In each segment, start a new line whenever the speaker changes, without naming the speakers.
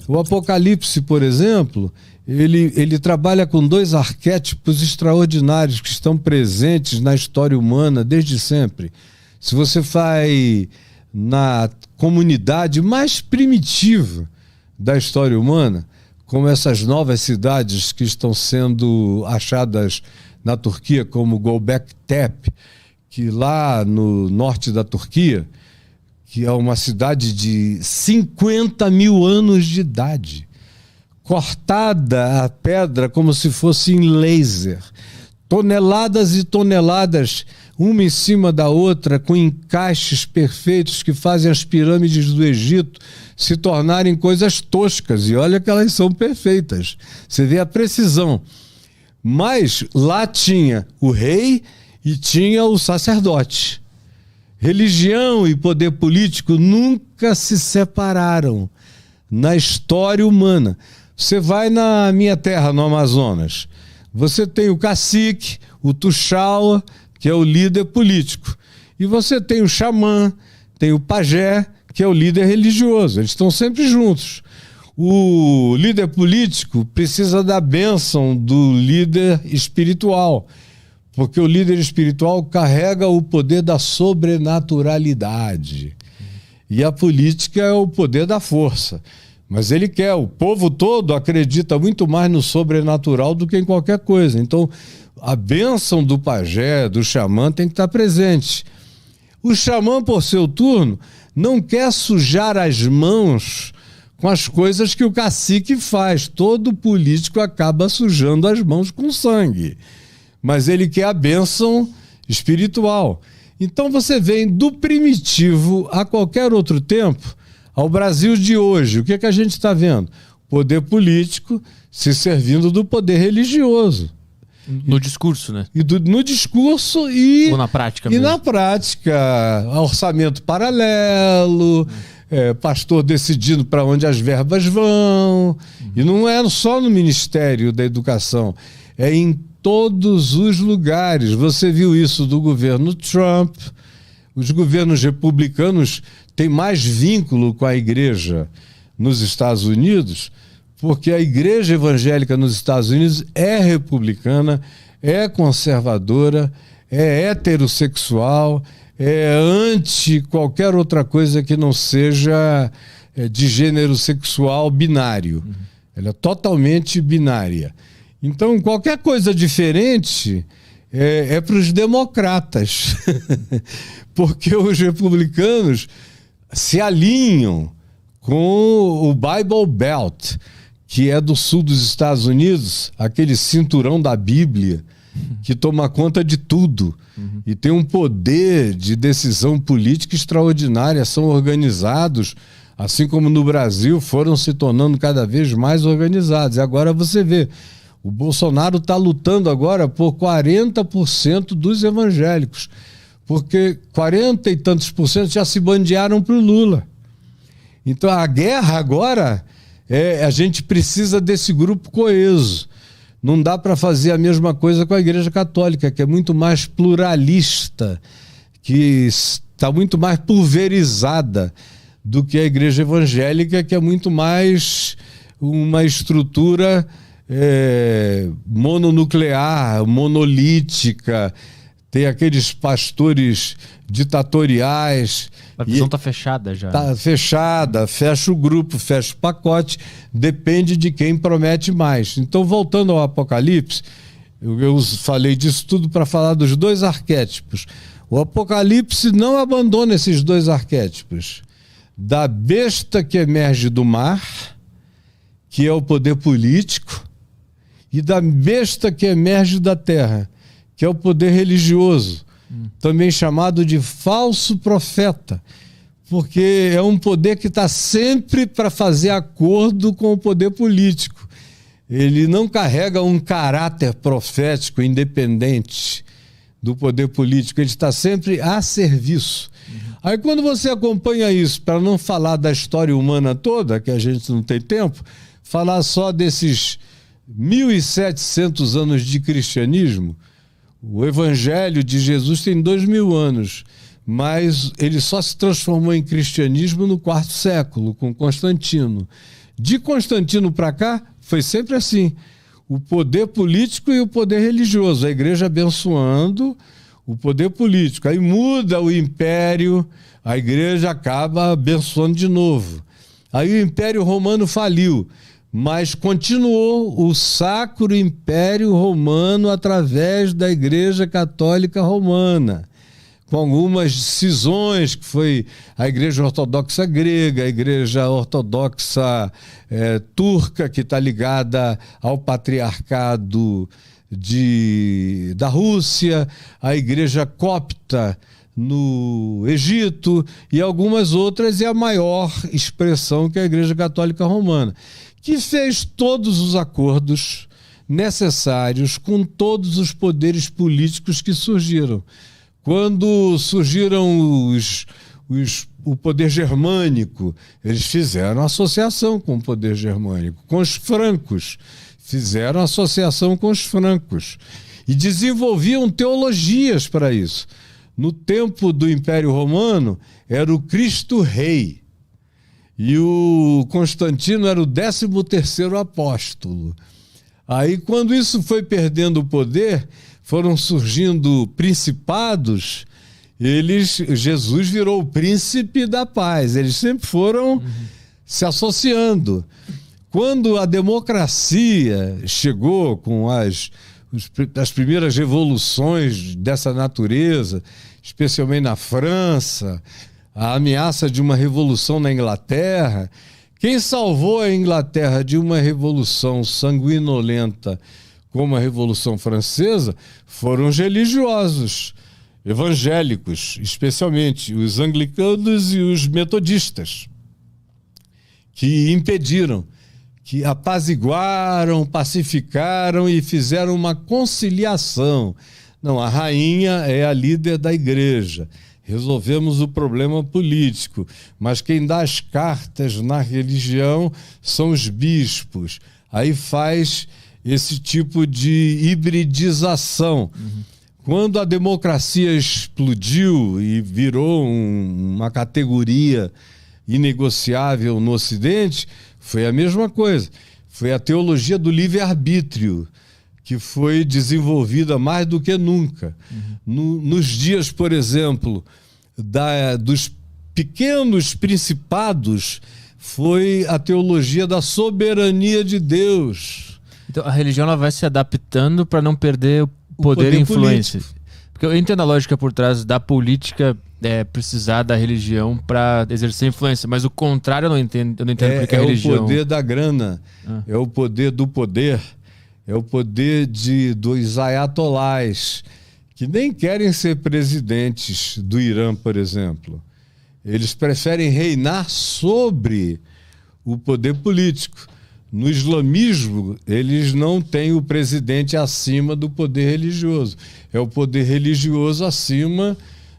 O Apocalipse, por exemplo, ele trabalha com dois arquétipos extraordinários que estão presentes na história humana desde sempre. Se você vai na comunidade mais primitiva da história humana, como essas novas cidades que estão sendo achadas na Turquia, como Göbekli Tepe, que lá no norte da Turquia, que é uma cidade de 50 mil anos de idade, cortada a pedra como se fosse em laser, toneladas e toneladas, uma em cima da outra, com encaixes perfeitos que fazem as pirâmides do Egito se tornarem coisas toscas. E olha que elas são perfeitas. Você vê a precisão. Mas lá tinha o rei e tinha o sacerdote. Religião e poder político nunca se separaram na história humana. Você vai na minha terra, no Amazonas, você tem o cacique, o tuxaua, que é o líder político. E você tem o xamã, tem o pajé, que é o líder religioso. Eles estão sempre juntos. O líder político precisa da bênção do líder espiritual, porque o líder espiritual carrega o poder da sobrenaturalidade. E a política é o poder da força. Mas ele quer, o povo todo acredita muito mais no sobrenatural do que em qualquer coisa. Então, a bênção do pajé, do xamã, tem que estar presente. O xamã, por seu turno, não quer sujar as mãos com as coisas que o cacique faz. Todo político acaba sujando as mãos com sangue. Mas ele quer a bênção espiritual. Então você vem do primitivo a qualquer outro tempo, ao Brasil de hoje. O que a gente está vendo? O poder político se servindo do poder religioso.
No discurso, né?
No discurso e...
Ou na prática
mesmo. E na prática, orçamento paralelo, pastor decidindo para onde as verbas vão. E não é só no Ministério da Educação, é em todos os lugares. Você viu isso do governo Trump. Os governos republicanos têm mais vínculo com a igreja nos Estados Unidos, porque a igreja evangélica nos Estados Unidos é republicana, é conservadora, é heterossexual, é anti qualquer outra coisa que não seja de gênero sexual binário. Ela é totalmente binária. Então, qualquer coisa diferente é para os democratas, porque os republicanos se alinham com o Bible Belt, que é do sul dos Estados Unidos, aquele cinturão da Bíblia, que toma conta de tudo. E tem um poder de decisão política extraordinária, são organizados, assim como no Brasil, foram se tornando cada vez mais organizados. E agora você vê, o Bolsonaro está lutando agora por 40% dos evangélicos, porque 40 e tantos por cento já se bandearam para o Lula. Então a guerra agora, a gente precisa desse grupo coeso. Não dá para fazer a mesma coisa com a Igreja Católica, que é muito mais pluralista, que está muito mais pulverizada do que a Igreja Evangélica, que é muito mais uma estrutura mononuclear, monolítica. Tem aqueles pastores ditatoriais.
A visão está fechada já.
Está fechada, fecha o grupo, fecha o pacote, depende de quem promete mais. Então, voltando ao Apocalipse, eu falei disso tudo para falar dos dois arquétipos. O Apocalipse não abandona esses dois arquétipos. Da besta que emerge do mar, que é o poder político, e da besta que emerge da terra, que é o poder religioso, também chamado de falso profeta, porque é um poder que está sempre para fazer acordo com o poder político. Ele não carrega um caráter profético independente do poder político, ele está sempre a serviço. Aí quando você acompanha isso, para não falar da história humana toda, que a gente não tem tempo, falar só desses 1.700 anos de cristianismo. O Evangelho de Jesus tem 2.000 anos, mas ele só se transformou em cristianismo no 4º século, com Constantino. De Constantino para cá, foi sempre assim. O poder político e o poder religioso. A igreja abençoando o poder político. Aí muda o império, a igreja acaba abençoando de novo. Aí o Império Romano faliu, mas continuou o Sacro Império Romano através da Igreja Católica Romana, com algumas cisões, que foi a Igreja Ortodoxa Grega, a Igreja Ortodoxa Turca, que está ligada ao Patriarcado da Rússia, a Igreja Copta no Egito e algumas outras, e a maior expressão que é a Igreja Católica Romana, que fez todos os acordos necessários com todos os poderes políticos que surgiram. Quando surgiram o poder germânico, eles fizeram associação com o poder germânico. Com os francos, fizeram associação com os francos e desenvolviam teologias para isso. No tempo do Império Romano, era o Cristo Rei. E o Constantino era o 13º apóstolo. Aí, quando isso foi perdendo o poder, foram surgindo principados, Jesus virou o príncipe da paz. Eles sempre foram se associando. Quando a democracia chegou com as primeiras revoluções dessa natureza, especialmente na França, a ameaça de uma revolução na Inglaterra, quem salvou a Inglaterra de uma revolução sanguinolenta como a Revolução Francesa foram os religiosos, evangélicos, especialmente os anglicanos e os metodistas, que impediram, que apaziguaram, pacificaram e fizeram uma conciliação. Não, a rainha é a líder da igreja. Resolvemos o problema político, mas quem dá as cartas na religião são os bispos. Aí faz esse tipo de hibridização. Quando a democracia explodiu e virou uma categoria inegociável no Ocidente, foi a mesma coisa. Foi a teologia do livre-arbítrio que foi desenvolvida mais do que nunca. Nos dias, por exemplo, dos pequenos principados, foi a teologia da soberania de Deus.
Então a religião ela vai se adaptando para não perder o poder e influência. Político. Porque eu entendo a lógica por trás da política precisar da religião para exercer influência, mas o contrário eu não entendo porque a religião...
É o poder da grana, é o poder do poder, é o poder dos ayatolás, que nem querem ser presidentes do Irã, por exemplo. Eles preferem reinar sobre o poder político. No islamismo, eles não têm o presidente acima do poder religioso. É o poder religioso acima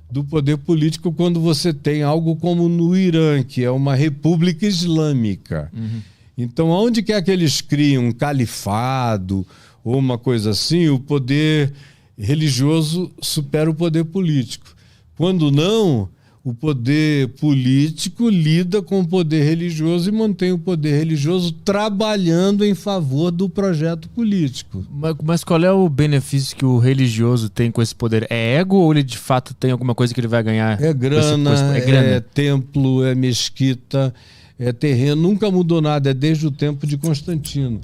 do poder político quando você tem algo como no Irã, que é uma república islâmica. Então, aonde quer que eles criem um califado ou uma coisa assim, o poder religioso supera o poder político. Quando não, o poder político lida com o poder religioso e mantém o poder religioso trabalhando em favor do projeto político.
Mas qual é o benefício que o religioso tem com esse poder? É ego ou ele de fato tem alguma coisa que ele vai ganhar?
É grana, é templo, é mesquita, é terreno. Nunca mudou nada, é desde o tempo de Constantino.